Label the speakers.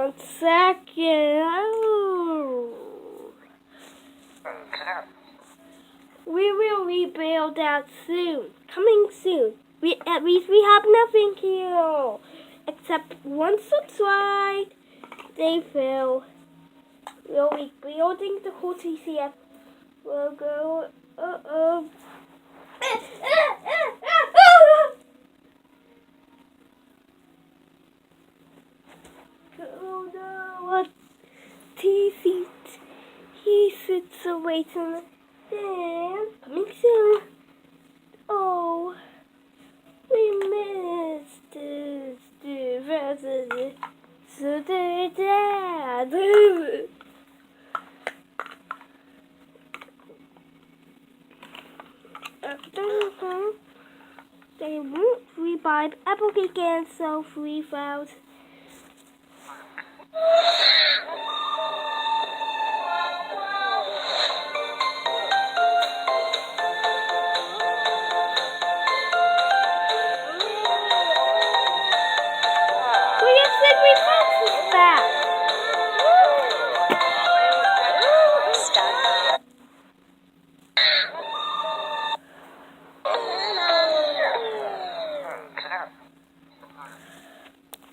Speaker 1: 1 second. Oh. We will rebuild that soon. Coming soon. At least we have nothing here. Except 1 subscribe. They fail. We'll be building the whole TCF logo. Uh-oh. Oh no, what TC? He sits away from the stand. Coming soon. Oh, we missed this. So dad. They won't revive Apple again, so 3,000.